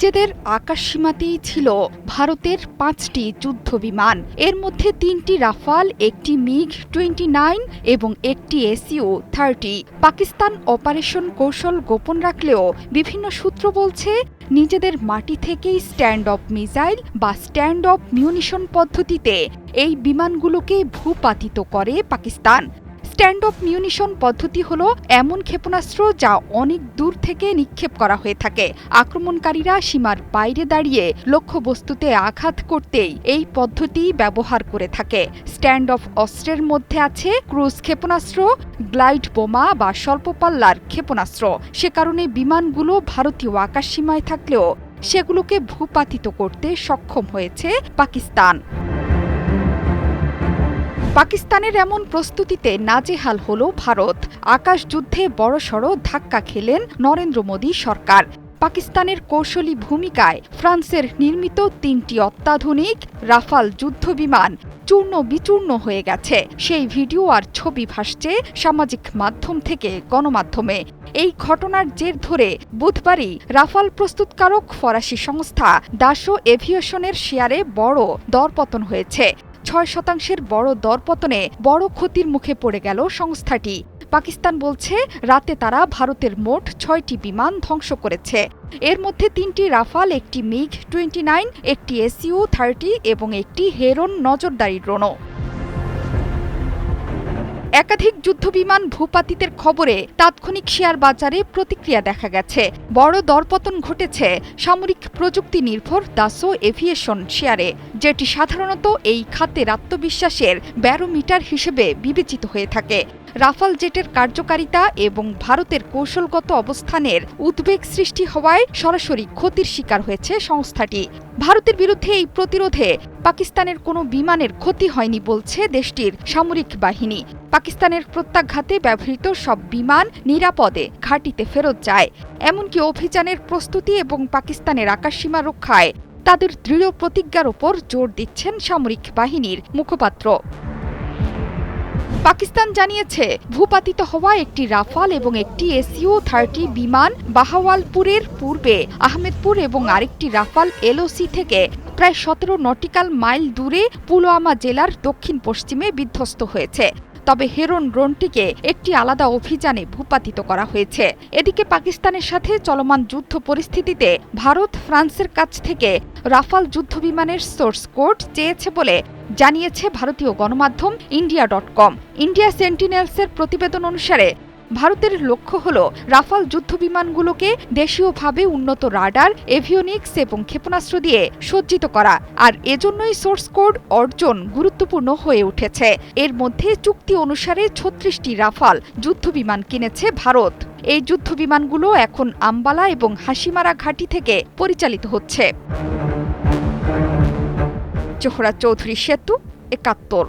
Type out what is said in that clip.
নিজেদের আকাশসীমাতেই ছিল ভারতের ৫টি যুদ্ধবিমান। এর মধ্যে ৩টি রাফাল, একটি মিগ-29 এবং একটি SU-30। পাকিস্তান অপারেশন কৌশল গোপন রাখলেও বিভিন্ন সূত্র বলছে, নিজেদের মাটি থেকেই স্ট্যান্ড অফ মিসাইল বা স্ট্যান্ড অফ মিউনিশন পদ্ধতিতে এই বিমানগুলোকে ভূপাতিত করে পাকিস্তান। স্ট্যান্ড অফ মিউনিশন পদ্ধতি হলো এমন ক্ষেপণাস্ত্র যা অনেক দূর থেকে নিক্ষেপ করা হয়ে থাকে। আক্রমণকারীরা সীমার বাইরে দাঁড়িয়ে লক্ষ্যবস্তুতে আঘাত করতেই এই পদ্ধতি ব্যবহার করে থাকে। স্ট্যান্ড অফ অস্ত্রের মধ্যে আছে ক্রুজ ক্ষেপণাস্ত্র, গ্লাইড বোমা বা স্বল্পপাল্লার ক্ষেপণাস্ত্র। সে কারণে বিমানগুলো ভারতীয় আকাশসীমায় থাকলেও সেগুলোকে ভূপাতিত করতে সক্ষম হয়েছে পাকিস্তান। পাকিস্তানের এমন প্রস্তুতিতে নাজেহাল হল ভারত। আকাশযুদ্ধে বড়সড় ধাক্কা খেলেন নরেন্দ্র মোদী সরকার। পাকিস্তানের কৌশলী ভূমিকায় ফ্রান্সের নির্মিত ৩টি অত্যাধুনিক রাফাল যুদ্ধবিমান চূর্ণ বিচূর্ণ হয়ে গেছে। সেই ভিডিও আর ছবি ভাসছে সামাজিক মাধ্যম থেকে গণমাধ্যমে। এই ঘটনার জের ধরে বুধবারই রাফাল প্রস্তুতকারক ফরাসি সংস্থা দাসো এভিয়েশনের শেয়ারে বড় দরপতন হয়েছে। ৬% বড় দরপতনে বড় ক্ষতির মুখে পড়ে গেল সংস্থাটি। পাকিস্তান বলছে, রাতে তারা ভারতের মোট ৬টি বিমান ধ্বংস করেছে। এর মধ্যে ৩টি রাফাল, একটি মিগ-29, একটি SU-30 এবং একটি হেরন নজরদারি ড্রোনও। একাধিক যুদ্ধবিমান ভূপাতিতের খবরে তাৎক্ষণিক শেয়ার বাজারে প্রতিক্রিয়া দেখা গেছে। বড় দরপতন ঘটেছে সামরিক প্রযুক্তি নির্ভর দাসো এভিয়েশন শেয়ারে, যেটি সাধারণত এই খাতের আত্মবিশ্বাসের ব্যারোমিটার হিসেবে বিবেচিত হয়ে থাকে। রাফাল জেটের কার্যকারিতা এবং ভারতের কৌশলগত অবস্থানের উদ্বেগ সৃষ্টি হওয়ায় সরাসরি ক্ষতির শিকার হয়েছে সংস্থাটি। ভারতের বিরুদ্ধে এই প্রতিরোধে পাকিস্তানের কোনো বিমানের ক্ষতি হয়নি বলছে দেশটির সামরিক বাহিনী। পাকিস্তানের প্রত্যাঘাতে ব্যবহৃত সব বিমান নিরাপদে ঘাঁটিতে ফেরত যায়। এমনকি অভিযানের প্রস্তুতি এবং পাকিস্তানের আকাশসীমা রক্ষায় তাদের দৃঢ় প্রতিজ্ঞার ওপর জোর দিচ্ছেন সামরিক বাহিনীর মুখপাত্র। পাকিস্তান জানিয়েছে, ভূপাতিত হওয়া একটি রাফাল এবং একটি SU-30 বিমান বাহাওয়ালপুরের পূর্বে আহমেদপুর এবং আরেকটি রাফাল LOC থেকে প্রায় ১৭ নটিক্যাল মাইল দূরে পুলওয়ামা জেলার দক্ষিণ পশ্চিমে বিধ্বস্ত হয়েছে। তবে হেরন ড্রোনটিকে একটি আলাদা অভিযানে ভূপাতিত করা হয়েছে। এদিকে পাকিস্তানের সাথে চলমান যুদ্ধ পরিস্থিতিতে ভারত ফ্রান্সের কাছ থেকে রাফাল যুদ্ধবিমানের সোর্স কোড চেয়েছে বলে জানিয়েছে ভারতীয় গণমাধ্যম ইন্ডিয়া.com। ইন্ডিয়া সেন্টিনেলসের প্রতিবেদন অনুসারে ভারতের লক্ষ্য হল রাফাল যুদ্ধবিমানগুলোকে দেশীয়ভাবে উন্নত রাডার, এভিওনিক্স এবং ক্ষেপণাস্ত্র দিয়ে সজ্জিত করা। আর এজন্যই সোর্স কোড অর্জন গুরুত্বপূর্ণ হয়ে উঠেছে। এর মধ্যে চুক্তি অনুসারে ৩৬টি রাফাল যুদ্ধবিমান কিনেছে ভারত। এই যুদ্ধবিমানগুলো এখন আম্বালা এবং হাসিমারা ঘাঁটি থেকে পরিচালিত হচ্ছে। জোহরা চৌধুরী সেতু, ৭১।